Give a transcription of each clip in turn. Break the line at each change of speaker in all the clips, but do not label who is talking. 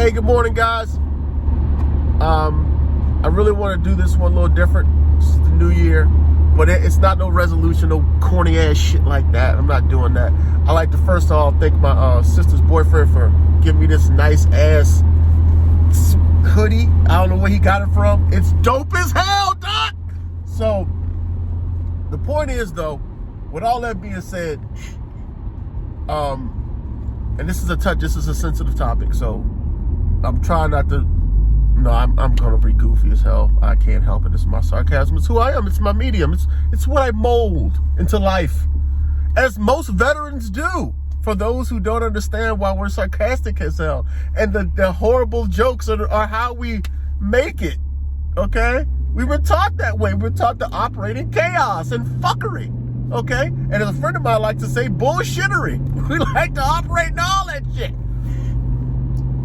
Hey, good morning, guys. I really want to do this one a little different. It's the new year, but it's not no resolution, no corny ass shit like that. I'm not doing that. I like to first of all thank my sister's boyfriend for giving me this nice ass hoodie. I don't know where he got it from. It's dope as hell, doc. So the point is, though, with all that being said, and this is a sensitive topic, so I'm trying not to. No, I'm gonna be goofy as hell. I can't help it. It's my sarcasm. It's who I am. It's my medium. It's what I mold into life, as most veterans do. For those who don't understand why we're sarcastic as hell, and the horrible jokes are how we make it. Okay, we were taught that way. We were taught to operate in chaos and fuckery. Okay, and as a friend of mine likes to say, bullshittery. We like to operate in all that shit.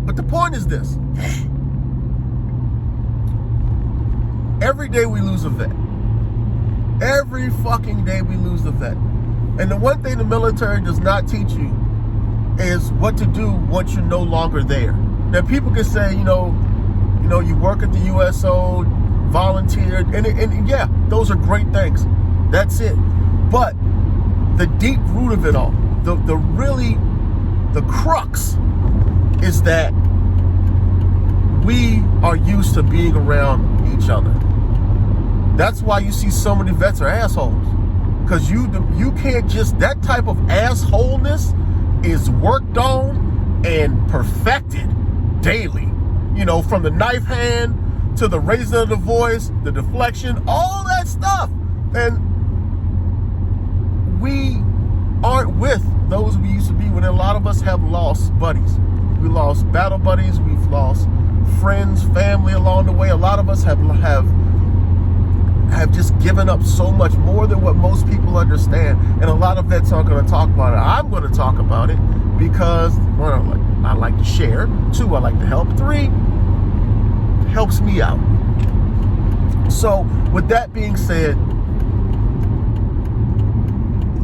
But the point is this. Every day we lose a vet. Every fucking day we lose a vet. And the one thing the military does not teach you is what to do once you're no longer there. Now, people can say, you work at the USO, volunteered, and yeah, those are great things. That's it. But the deep root of it all, the crux is that we are used to being around each other. That's why you see so many vets are assholes. Because you can't just, that type of assholeness is worked on and perfected daily. From the knife hand to the raising of the voice, the deflection, all that stuff. And we aren't with those we used to be with. A lot of us have lost buddies. We lost battle buddies. We've lost friends, family along the way. A lot of us have just given up so much more than what most people understand. And a lot of vets aren't going to talk about it. I'm going to talk about it because, one, I like to share. Two, I like to help. Three, it helps me out. So with that being said,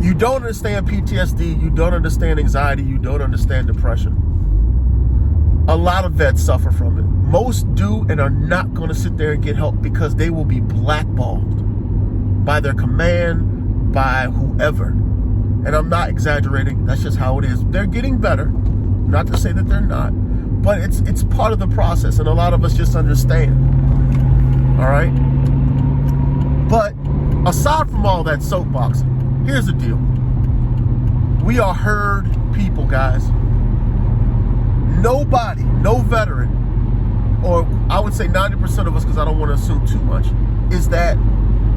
you don't understand PTSD, you don't understand anxiety, you don't understand depression. A lot of vets suffer from it. Most do and are not going to sit there and get help because they will be blackballed by their command, by whoever. And I'm not exaggerating. That's just how it is. They're getting better. Not to say that they're not. But it's part of the process. And a lot of us just understand. All right? But aside from all that soapboxing, here's the deal. We are herd people, guys. Nobody, no veteran, or I would say 90% of us, because I don't want to assume too much, is that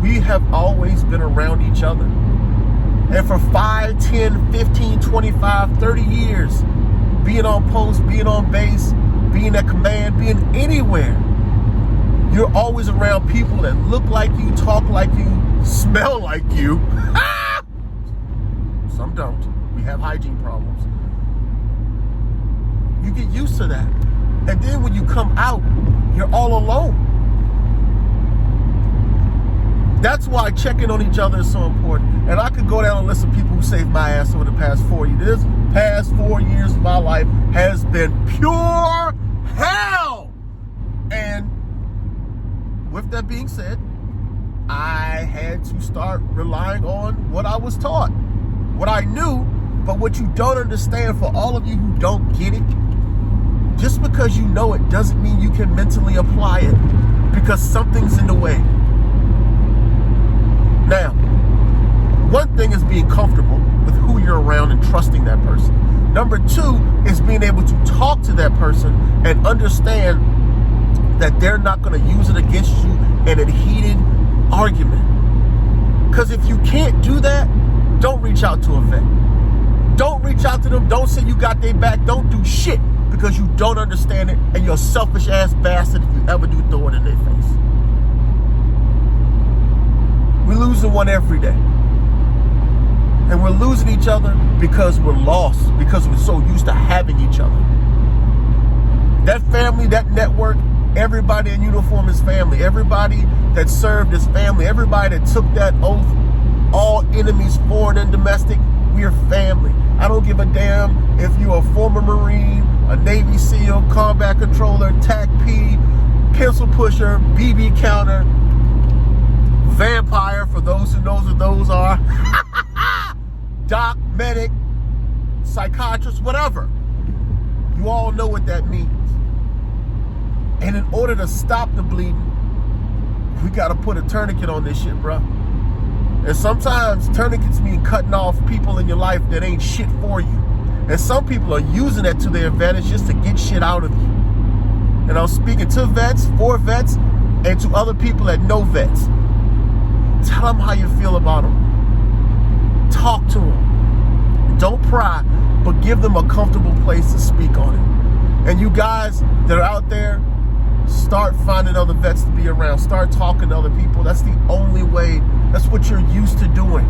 we have always been around each other. And for 5, 10, 15, 25, 30 years, being on post, being on base, being at command, being anywhere, you're always around people that look like you, talk like you, smell like you. Some don't. We have hygiene problems. You get used to that. And then when you come out, you're all alone. That's why checking on each other is so important. And I could go down a list of people who saved my ass over the past 4 years. This past 4 years of my life has been pure hell. And with that being said, I had to start relying on what I was taught, what I knew. But what you don't understand, for all of you who don't get it, just because you know it doesn't mean you can mentally apply it, because something's in the way. Now, one thing is being comfortable with who you're around and trusting that person. Number two is being able to talk to that person and understand that they're not going to use it against you in a heated argument. Because if you can't do that, don't reach out to a vet. Don't reach out to them. Don't say you got their back. Don't do shit because you don't understand it, and you're a selfish ass bastard if you ever do throw it in their face. We're losing one every day. And we're losing each other because we're lost, because we're so used to having each other. That family, that network, everybody in uniform is family. Everybody that served is family. Everybody that took that oath, all enemies, foreign and domestic, we're family. I don't give a damn if you're a former Marine a Navy SEAL, combat controller, TAC-P, pencil pusher, BB counter, vampire, for those who knows what those are, doc, medic, psychiatrist, whatever. You all know what that means. And in order to stop the bleeding, we got to put a tourniquet on this shit, bro. And sometimes tourniquets mean cutting off people in your life that ain't shit for you. And some people are using that to their advantage just to get shit out of you. And I'm speaking to vets, for vets, and to other people that know vets. Tell them how you feel about them. Talk to them. Don't pry, but give them a comfortable place to speak on it. And you guys that are out there, start finding other vets to be around. Start talking to other people. That's the only way. That's what you're used to doing.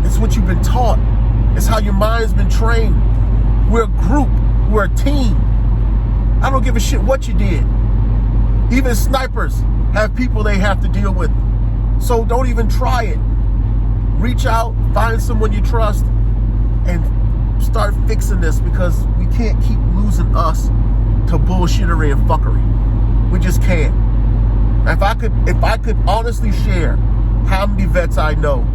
It's what you've been taught. It's how your mind's been trained. We're a group. We're a team. I don't give a shit what you did. Even snipers have people they have to deal with. So don't even try it. Reach out, find someone you trust, and start fixing this, because we can't keep losing us to bullshittery and fuckery. We just can't. If I could honestly share how many vets I know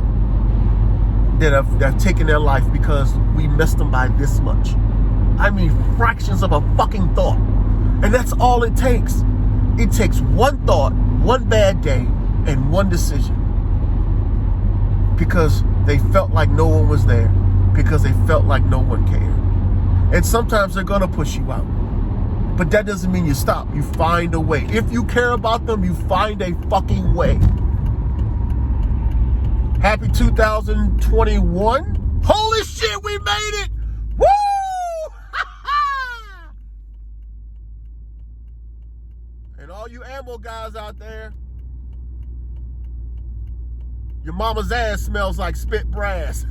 that have taken their life because we missed them by this much. I mean, fractions of a fucking thought. And that's all it takes. It takes one thought, one bad day, and one decision. Because they felt like no one was there. Because they felt like no one cared. And sometimes they're gonna push you out. But that doesn't mean you stop. You find a way. If you care about them, you find a fucking way. Happy 2021. Holy shit, we made it! Woo! And all you ammo guys out there, your mama's ass smells like spit brass.